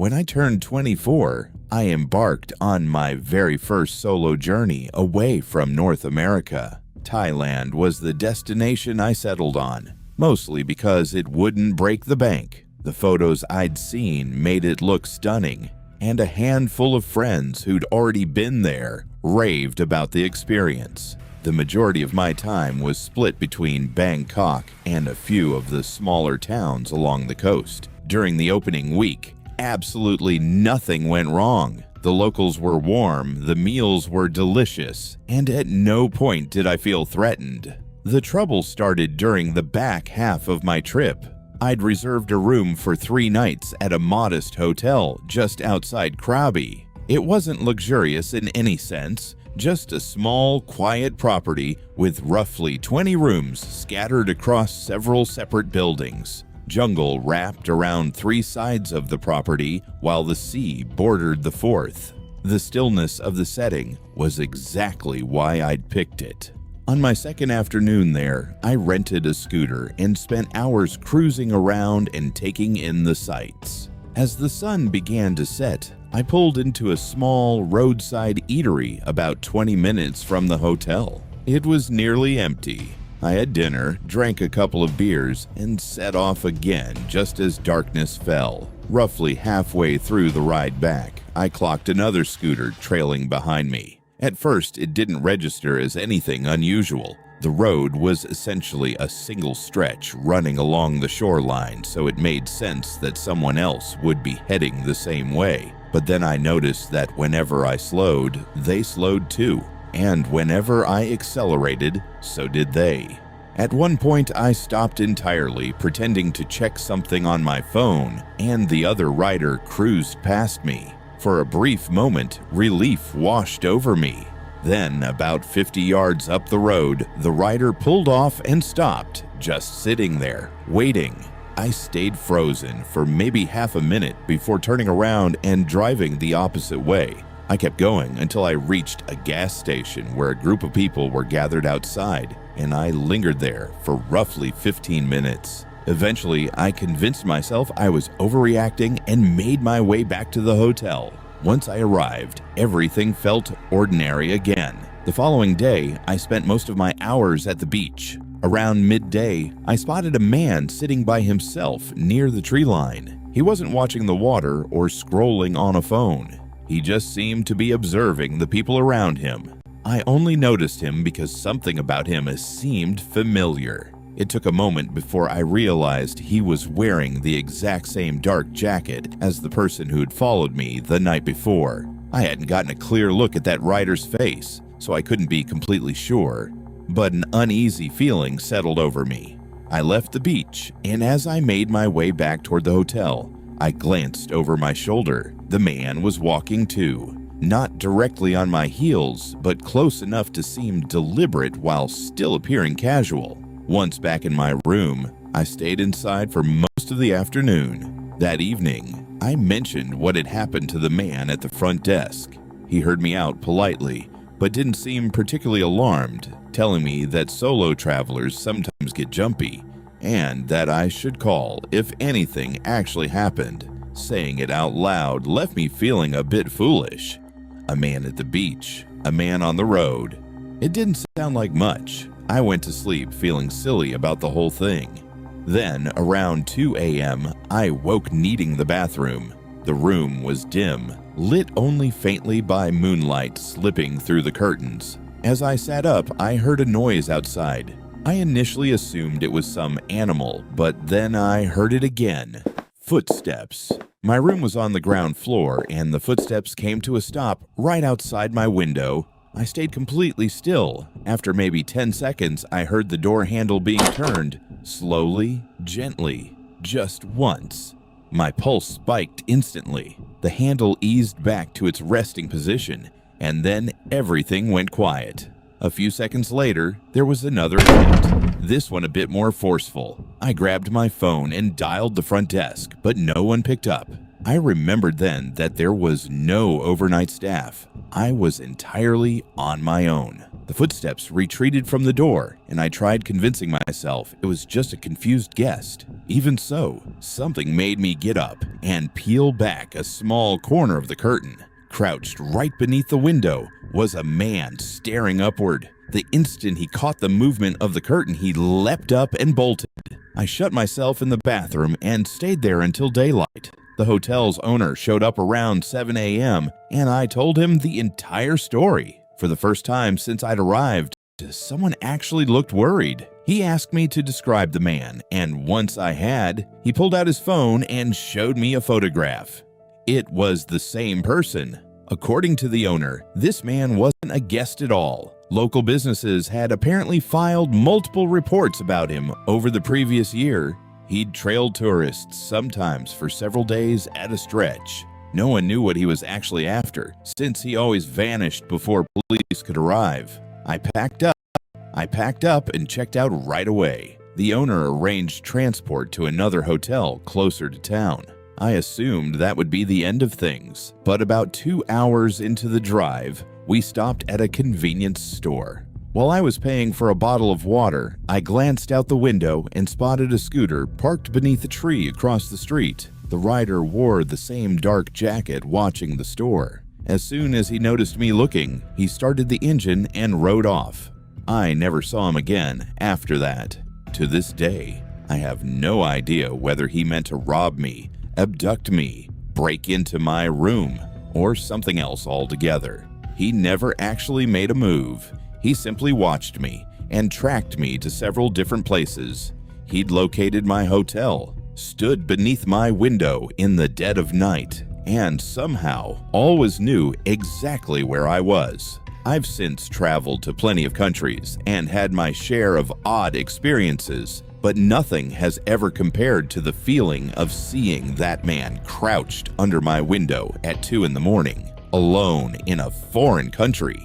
When I turned 24, I embarked on my very first solo journey away from North America. Thailand was the destination I settled on, mostly because it wouldn't break the bank. The photos I'd seen made it look stunning, and a handful of friends who'd already been there raved about the experience. The majority of my time was split between Bangkok and a few of the smaller towns along the coast. During the opening week, absolutely nothing went wrong. The locals were warm, the meals were delicious, and at no point did I feel threatened. The trouble started during the back half of my trip. I'd reserved a room for 3 nights at a modest hotel just outside Krabi. It wasn't luxurious in any sense, just a small, quiet property with roughly 20 rooms scattered across several separate buildings. Jungle wrapped around 3 sides of the property, while the sea bordered the 4th. The stillness of the setting was exactly why I'd picked it. On my second afternoon there, I rented a scooter and spent hours cruising around and taking in the sights. As the sun began to set, I pulled into a small roadside eatery about 20 minutes from the hotel. It was nearly empty. I had dinner, drank a couple of beers, and set off again just as darkness fell. Roughly halfway through the ride back, I clocked another scooter trailing behind me. At first, it didn't register as anything unusual. The road was essentially a single stretch running along the shoreline, so it made sense that someone else would be heading the same way. But then I noticed that whenever I slowed, they slowed too. And whenever I accelerated, so did they. At one point, I stopped entirely, pretending to check something on my phone, and the other rider cruised past me. For a brief moment, relief washed over me. Then, about 50 yards up the road, the rider pulled off and stopped, just sitting there, waiting. I stayed frozen for maybe half a minute before turning around and driving the opposite way. I kept going until I reached a gas station where a group of people were gathered outside, and I lingered there for roughly 15 minutes. Eventually, I convinced myself I was overreacting and made my way back to the hotel. Once I arrived, everything felt ordinary again. The following day, I spent most of my hours at the beach. Around midday, I spotted a man sitting by himself near the tree line. He wasn't watching the water or scrolling on a phone. He just seemed to be observing the people around him. I only noticed him because something about him seemed familiar. It took a moment before I realized he was wearing the exact same dark jacket as the person who'd followed me the night before. I hadn't gotten a clear look at that rider's face, so I couldn't be completely sure. But an uneasy feeling settled over me. I left the beach, and as I made my way back toward the hotel, I glanced over my shoulder. The man was walking too. Not directly on my heels, but close enough to seem deliberate while still appearing casual. Once back in my room, I stayed inside for most of the afternoon. That evening, I mentioned what had happened to the man at the front desk. He heard me out politely, but didn't seem particularly alarmed, telling me that solo travelers sometimes get jumpy, and that I should call if anything actually happened. Saying it out loud left me feeling a bit foolish. A man at the beach, a man on the road. It didn't sound like much. I went to sleep feeling silly about the whole thing. Then, around 2 a.m., I woke needing the bathroom. The room was dim, lit only faintly by moonlight slipping through the curtains. As I sat up, I heard a noise outside. I initially assumed it was some animal, but then I heard it again. Footsteps. My room was on the ground floor, and the footsteps came to a stop right outside my window. I stayed completely still. After maybe 10 seconds, I heard the door handle being turned, slowly, gently, just once. My pulse spiked instantly. The handle eased back to its resting position, and then everything went quiet. A few seconds later, there was another hit, this one a bit more forceful. I grabbed my phone and dialed the front desk, but no one picked up. I remembered then that there was no overnight staff. I was entirely on my own. The footsteps retreated from the door, and I tried convincing myself it was just a confused guest. Even so, something made me get up and peel back a small corner of the curtain. Crouched right beneath the window was a man staring upward. The instant he caught the movement of the curtain, he leapt up and bolted. I shut myself in the bathroom and stayed there until daylight. The hotel's owner showed up around 7 a.m. and I told him the entire story. For the first time since I'd arrived, someone actually looked worried. He asked me to describe the man, and once I had, he pulled out his phone and showed me a photograph. It was the same person. According to the owner, this man wasn't a guest at all. Local businesses had apparently filed multiple reports about him over the previous year. He'd trailed tourists, sometimes for several days at a stretch. No one knew what he was actually after, since he always vanished before police could arrive. I packed up and checked out right away. The owner arranged transport to another hotel closer to town. I assumed that would be the end of things, but about 2 hours into the drive, we stopped at a convenience store. While I was paying for a bottle of water, I glanced out the window and spotted a scooter parked beneath a tree across the street. The rider wore the same dark jacket watching the store. As soon as he noticed me looking, he started the engine and rode off. I never saw him again after that. To this day, I have no idea whether he meant to rob me, abduct me, break into my room, or something else altogether. He never actually made a move. He simply watched me and tracked me to several different places. He'd located my hotel, stood beneath my window in the dead of night, and somehow always knew exactly where I was. I've since traveled to plenty of countries and had my share of odd experiences, but nothing has ever compared to the feeling of seeing that man crouched under my window at 2 in the morning, alone in a foreign country.